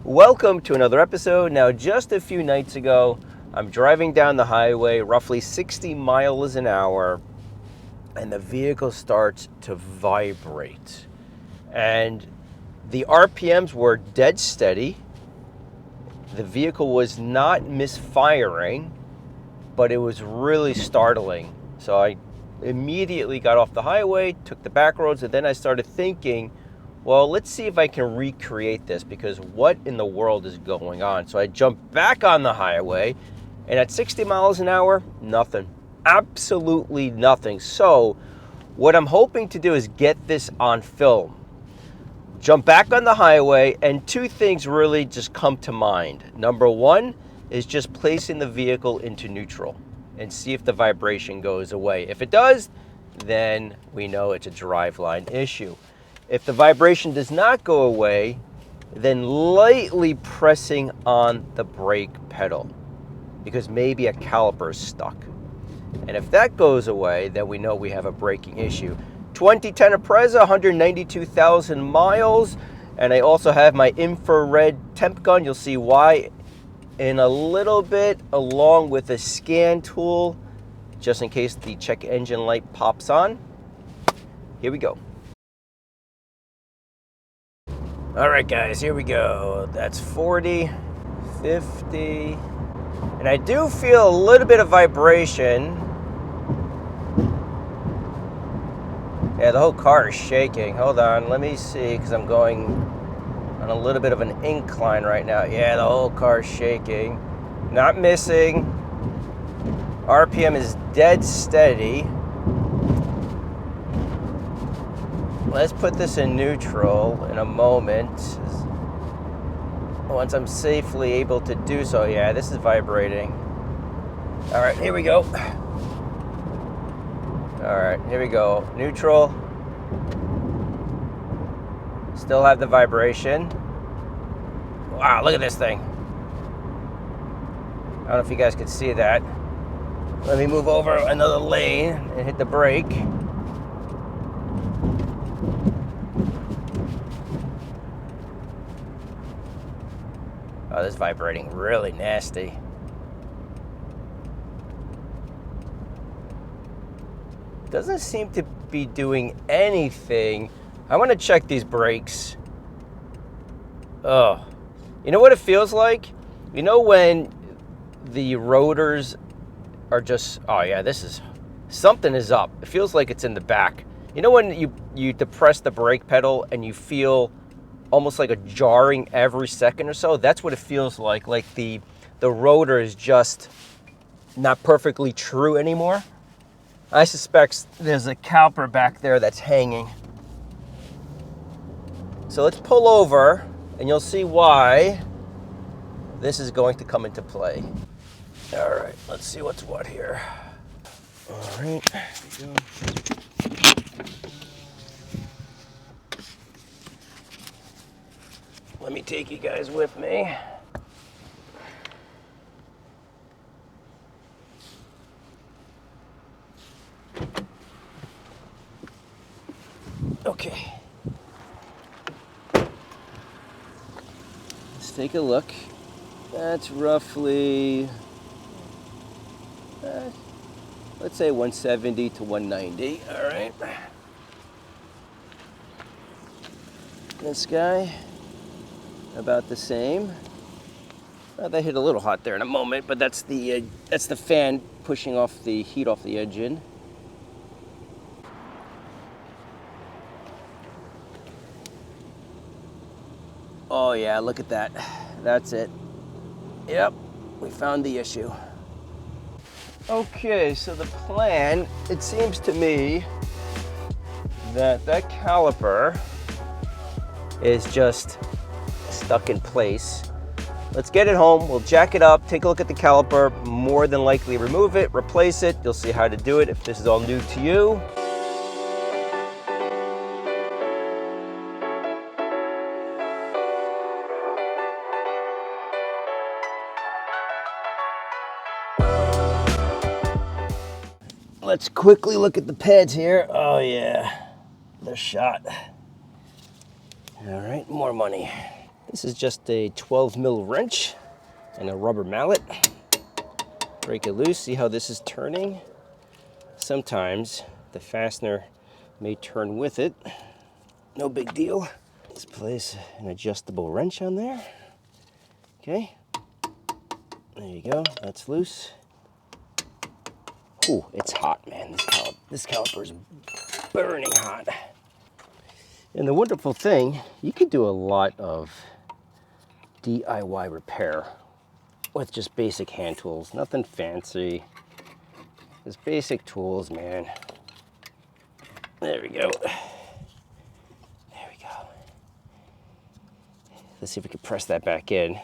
Welcome to another episode. Now, just a few nights ago, I'm driving down the highway, roughly 60 miles an hour, and the vehicle starts to vibrate. And the RPMs were dead steady. The vehicle was not misfiring, but it was really startling. So I immediately got off the highway, took the back roads, and then I started thinking, well, let's see if I can recreate this, because what in the world is going on? So I jumped back on the highway, and at 60 miles an hour, nothing. Absolutely nothing. So what I'm hoping to do is get this on film. Jump back on the highway, and two things really just come to mind. Number one is just placing the vehicle into neutral and see if the vibration goes away. If it does, then we know it's a driveline issue. If the vibration does not go away, then lightly pressing on the brake pedal, because maybe a caliper is stuck. And if that goes away, then we know we have a braking issue. 2010 Impreza, 192,000 miles. And I also have my infrared temp gun. You'll see why in a little bit, along with a scan tool, just in case the check engine light pops on. Here we go. All right, guys, here we go. That's 40, 50, and I do feel a little bit of vibration. Yeah, the whole car is shaking. Hold on, let me see, because I'm going on a little bit of an incline right now. Yeah, the whole car is shaking. Not missing. RPM is dead steady. Let's put this in neutral in a moment. Once I'm safely able to do so. Yeah, this is vibrating. All right, here we go. All right, here we go. Neutral. Still have the vibration. Wow, look at this thing. I don't know if you guys can see that. Let me move over another lane and hit the brake. Oh, this is vibrating really nasty. Doesn't seem to be doing anything. I want to check these brakes. Oh, you know what it feels like? You know when the rotors are just, oh yeah, something is up. It feels like it's in the back. You know when you depress the brake pedal and you feel almost like a jarring every second or so? That's what it feels like the rotor is just not perfectly true anymore. I suspect there's a caliper back there that's hanging. So let's pull over and you'll see why this is going to come into play. All right, let's see what's what here. All right, here we go. Let me take you guys with me. Okay. Let's take a look. That's roughly, let's say 170 to 190. All right. This guy, about the same. That hit a little hot there in a moment, but that's the fan pushing off the heat off the engine. Oh yeah, look at that. That's it. Yep, we found the issue. Okay, so the plan, it seems to me that caliper is just stuck in place. Let's get it home, we'll jack it up, take a look at the caliper, more than likely remove it, replace it. You'll see how to do it if this is all new to you. Let's quickly look at the pads here. Oh yeah, they're shot. All right, more money. This is just a 12 mil wrench and a rubber mallet. Break it loose, see how this is turning? Sometimes the fastener may turn with it. No big deal. Let's place an adjustable wrench on there. Okay, there you go, that's loose. Ooh, it's hot, man. This caliper is burning hot. And the wonderful thing, you can do a lot of DIY repair with just basic hand tools, nothing fancy. Just basic tools, man. There we go. There we go. Let's see if we can press that back in.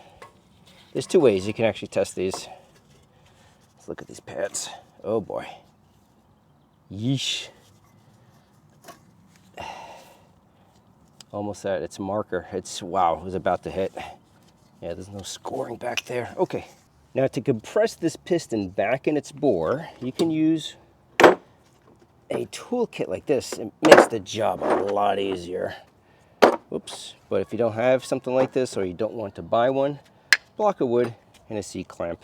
There's two ways you can actually test these. Let's look at these pads. Oh boy. Yeesh. Almost at its marker. It's, wow, it was about to hit. Yeah, there's no scoring back there. Okay. Now to compress this piston back in its bore, you can use a toolkit like this. It makes the job a lot easier. Whoops. But if you don't have something like this or you don't want to buy one, block of wood and a C-clamp.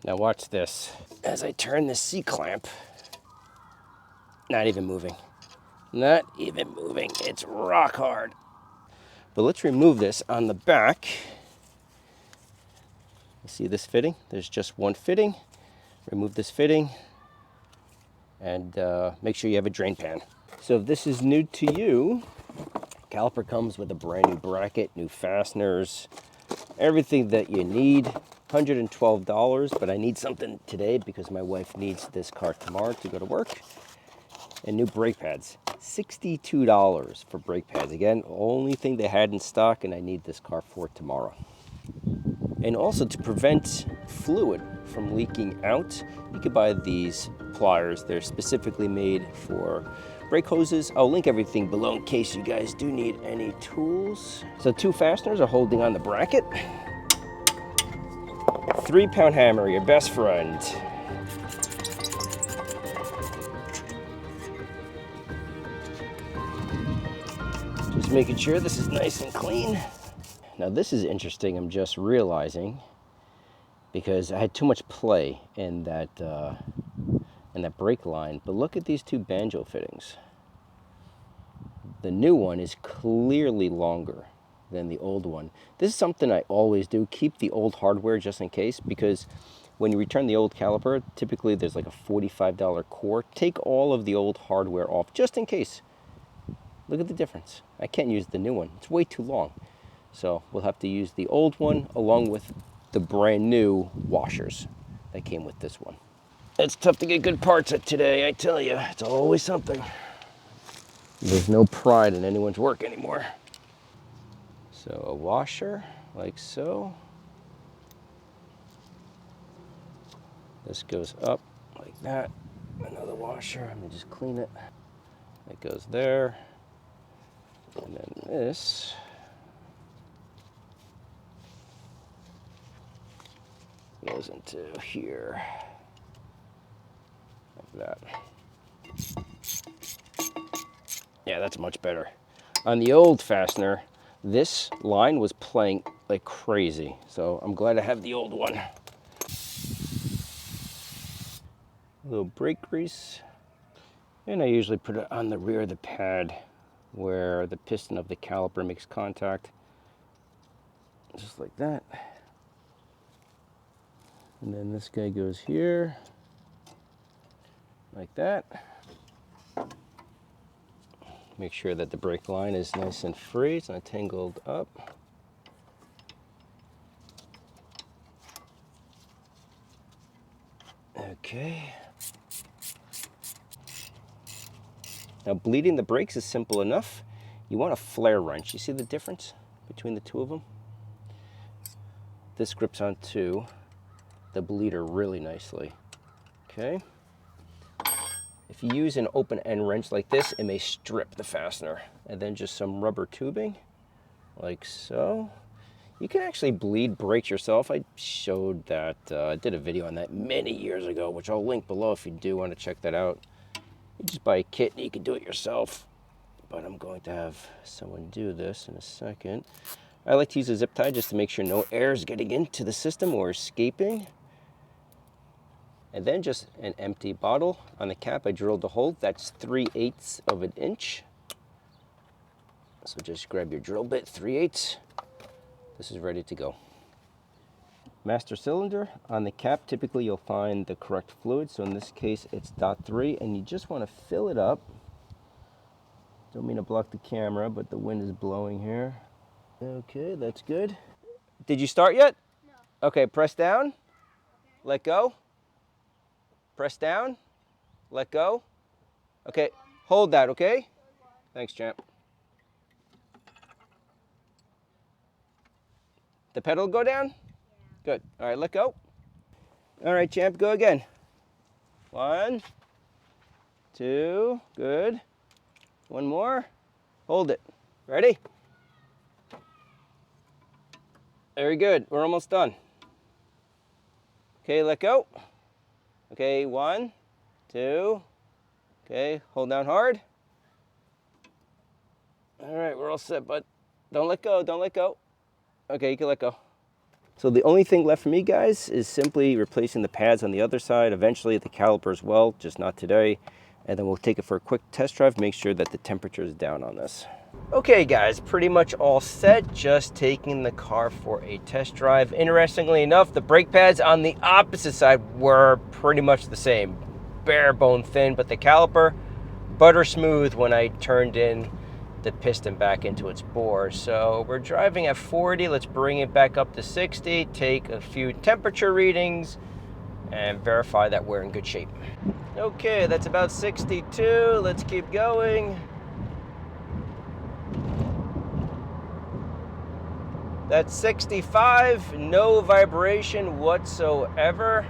Now watch this. As I turn this C-clamp, not even moving. Not even moving. It's rock hard. But let's remove this on the back. You see this fitting? There's just one fitting. Remove this fitting and make sure you have a drain pan. So if this is new to you, Caliper comes with a brand new bracket, new fasteners, everything that you need. $112, but I need something today because my wife needs this car tomorrow to go to work. And new brake pads, $62 for brake pads. Again, only thing they had in stock, and I need this car for tomorrow. And also to prevent fluid from leaking out, you can buy these pliers. They're specifically made for brake hoses. I'll link everything below in case you guys do need any tools. So 2 fasteners are holding on the bracket. 3-pound hammer, your best friend. Just making sure this is nice and clean. Now this is interesting, I'm just realizing, because I had too much play in that brake line. But look at these 2 banjo fittings. The new one is clearly longer than the old one. This is something I always do, keep the old hardware just in case, because when you return the old caliper, typically there's like a $45 core. Take all of the old hardware off just in case. Look at the difference. I can't use the new one, it's way too long. So we'll have to use the old one along with the brand new washers that came with this one. It's tough to get good parts at today, I tell you. It's always something. There's no pride in anyone's work anymore. So a washer, like so. This goes up like that. Another washer, let me just clean it. It goes there. And then this goes into here, like that. Yeah, that's much better. On the old fastener, this line was playing like crazy, so I'm glad I have the old one. A little brake grease, and I usually put it on the rear of the pad where the piston of the caliper makes contact, just like that. And then this guy goes here, like that. Make sure that the brake line is nice and free, it's not tangled up. Okay. Now bleeding the brakes is simple enough. You want a flare wrench. You see the difference between the 2 of them? This grips onto the bleeder really nicely. Okay. If you use an open end wrench like this, it may strip the fastener. And then just some rubber tubing, like so. You can actually bleed brakes yourself. I showed that, I did a video on that many years ago, which I'll link below if you do want to check that out. You just buy a kit and you can do it yourself. But I'm going to have someone do this in a second. I like to use a zip tie just to make sure no air is getting into the system or escaping. And then just an empty bottle. On the cap, I drilled a hole. That's 3/8 of an inch. So just grab your drill bit, 3/8. This is ready to go. Master cylinder. On the cap, typically you'll find the correct fluid. So in this case, it's .3, and you just want to fill it up. Don't mean to block the camera, but the wind is blowing here. Okay, that's good. Did you start yet? No. Okay, press down. Okay. Let go. Press down, let go. Okay, hold that, okay? Thanks, champ. The pedal go down? Yeah. Good. All right, let go. All right, champ, go again. 1, 2, good. One more. Hold it. Ready? Very good. We're almost done. Okay, let go. Okay, 1, 2, okay, hold down hard. All right, we're all set, but don't let go, don't let go. Okay, you can let go. So the only thing left for me, guys, is simply replacing the pads on the other side, eventually the caliper as well, just not today. And then we'll take it for a quick test drive, make sure that the temperature is down on this. Okay guys, pretty much all set, just taking the car for a test drive. Interestingly enough, the brake pads on the opposite side were pretty much the same, bare bone thin, but the caliper, butter smooth when I turned in the piston back into its bore. So we're driving at 40, let's bring it back up to 60, take a few temperature readings, and verify that we're in good shape. Okay, that's about 62, let's keep going. That's 65, no vibration whatsoever.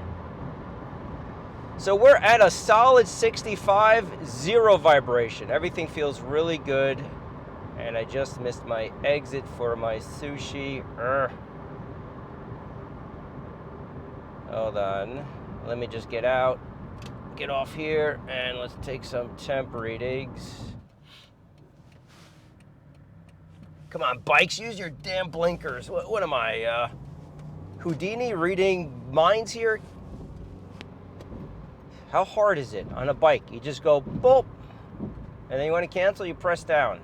So we're at a solid 65, 0 vibration. Everything feels really good. And I just missed my exit for my sushi. Hold on, let me just get out, get off here, and let's take some temp readings. Come on, bikes, use your damn blinkers. What am I, Houdini reading minds here? How hard is it on a bike? You just go boop, and then you want to cancel, you press down.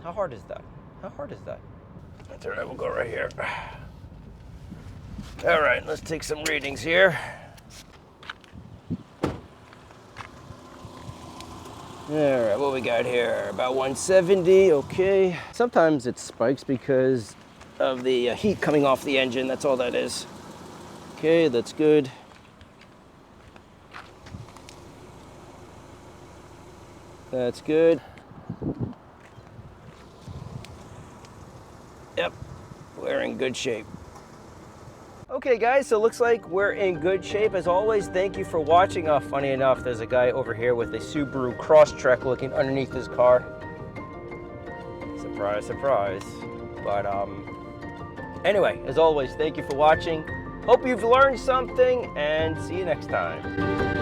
How hard is that? How hard is that? That's all right, we'll go right here. All right, let's take some readings here. All right, what we got here? About 170, okay. Sometimes it spikes because of the heat coming off the engine. That's all that is. Okay, that's good. That's good. Yep, we're in good shape. Okay guys, so it looks like we're in good shape. As always, thank you for watching. Oh, funny enough, there's a guy over here with a Subaru Crosstrek looking underneath his car. Surprise, surprise. But anyway, as always, thank you for watching. Hope you've learned something, and see you next time.